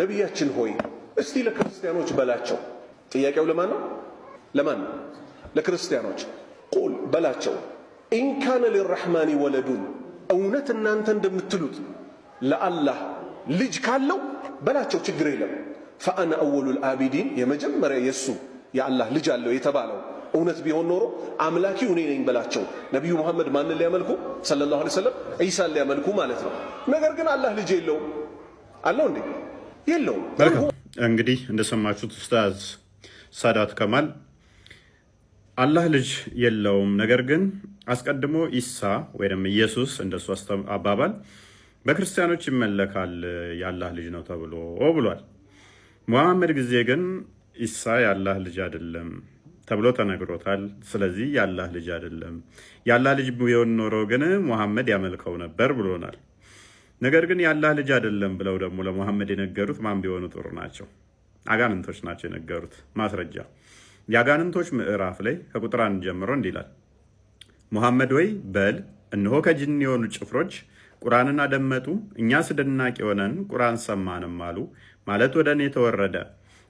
ነቢያችን ሆይ እስቲ ለክርስቲያኖች በላቸው። ጥያቄው ለማን ነው? ለማን ነው? ለክርስቲያኖች። ቁል በላቸው ኢንካነ ሊረሕማኒ ወለዱን፣ እውነት እናንተ እንደምትሉት ለአላህ ልጅ ካለው በላቸው፣ ችግር የለም። ፈአነ አወሉል አቢዲን፣ የመጀመሪያ የሱ የአላህ ልጅ አለው የተባለው እውነት ቢሆን ኖሮ አምላኪው እኔ ነኝ በላቸው። ነቢዩ መሐመድ ማንን ሊያመልኩ ሰለላሁ ዐለይሂ ወሰለም? ኢሳን ሊያመልኩ ማለት ነው። ነገር ግን አላህ ልጅ የለውም አለው እንዴ? የለውም። እንግዲህ እንደሰማችሁት ኡስታዝ ሳዳት ከማል አላህ ልጅ የለውም፣ ነገር ግን አስቀድሞ ኢሳ ወይም ኢየሱስ እንደሱ አባባል በክርስቲያኖች ይመለካል የአላህ ልጅ ነው ተብሎ ብሏል። ሙሐመድ ጊዜ ግን ኢሳ የአላህ ልጅ አይደለም ተብሎ ተነግሮታል። ስለዚህ የአላህ ልጅ አይደለም። የአላህ ልጅ ቢሆን ኖሮ ግን ሙሐመድ ያመልከው ነበር ብሎናል። ነገር ግን የአላህ ልጅ አይደለም ብለው ደግሞ ለሙሐመድ የነገሩት ማን ቢሆኑ ጥሩ ናቸው? አጋንንቶች ናቸው የነገሩት። ማስረጃ የአጋንንቶች ምዕራፍ ላይ ከቁጥር 1 ጀምሮ እንዲህ ይላል። ሙሐመድ ወይ በል እነሆ ከጅን የሆኑ ጭፍሮች ቁርአንን አደመጡ፣ እኛስ ደናቂ ሆነን ቁርአን ሰማንም አሉ። ማለት ወደ እኔ ተወረደ፣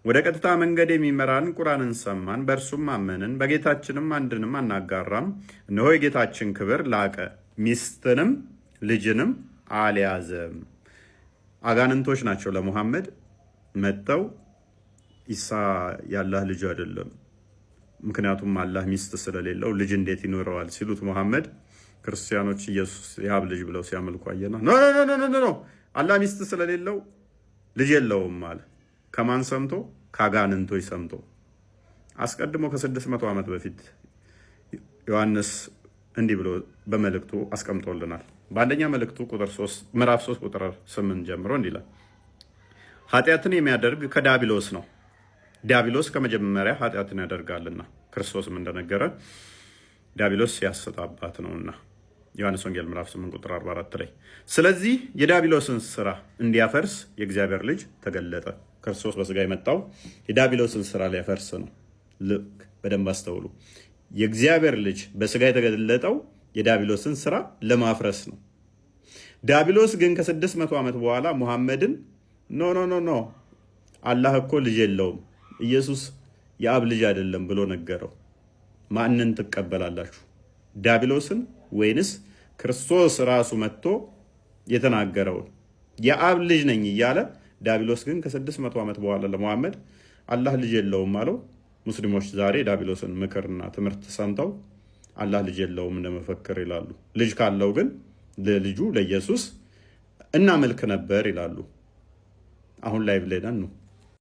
ወደ ቀጥታ መንገድ የሚመራን ቁርአንን ሰማን፣ በእርሱም አመንን፣ በጌታችንም አንድንም አናጋራም። እነሆ የጌታችን ክብር ላቀ፣ ሚስትንም ልጅንም አልያዘም። አጋንንቶች ናቸው ለሙሐመድ መጥተው ኢሳ የአላህ ልጅ አይደለም፣ ምክንያቱም አላህ ሚስት ስለሌለው ልጅ እንዴት ይኖረዋል ሲሉት ሙሐመድ ክርስቲያኖች ኢየሱስ የአብ ልጅ ብለው ሲያመልኩ አየና ኖ አላህ ሚስት ስለሌለው ልጅ የለውም አለ። ከማን ሰምቶ? ከአጋንንቶች ሰምቶ። አስቀድሞ ከ600 ዓመት በፊት ዮሐንስ እንዲህ ብሎ በመልእክቱ አስቀምጦልናል። በአንደኛ መልእክቱ ምዕራፍ 3 ቁጥር 8 ጀምሮ እንዲህ ይላል፣ ኃጢአትን የሚያደርግ ከዲያብሎስ ነው፣ ዲያብሎስ ከመጀመሪያ ኃጢአትን ያደርጋልና፣ ክርስቶስም እንደነገረ ዲያብሎስ የሐሰት አባት ነውና ዮሐንስ ወንጌል ምዕራፍ 8 ቁጥር 44 ላይ። ስለዚህ የዲያብሎስን ስራ እንዲያፈርስ የእግዚአብሔር ልጅ ተገለጠ። ክርስቶስ በስጋ የመጣው የዲያብሎስን ስራ ሊያፈርስ ነው። ልክ በደንብ አስተውሉ። የእግዚአብሔር ልጅ በስጋ የተገለጠው የዲያብሎስን ስራ ለማፍረስ ነው። ዲያብሎስ ግን ከ600 ዓመት በኋላ ሙሐመድን ኖ አላህ እኮ ልጅ የለውም፣ ኢየሱስ የአብ ልጅ አይደለም ብሎ ነገረው። ማንን ትቀበላላችሁ? ዲያብሎስን ወይንስ ክርስቶስ ራሱ መጥቶ የተናገረውን የአብ ልጅ ነኝ እያለ? ዲያብሎስ ግን ከ600 ዓመት በኋላ ለሙሐመድ አላህ ልጅ የለውም አለው። ሙስሊሞች ዛሬ ዲያብሎስን ምክርና ትምህርት ሰምተው አላህ ልጅ የለውም እንደመፈክር ይላሉ። ልጅ ካለው ግን ለልጁ ለኢየሱስ እናመልክ ነበር ይላሉ። አሁን ላይ ብለናል ነው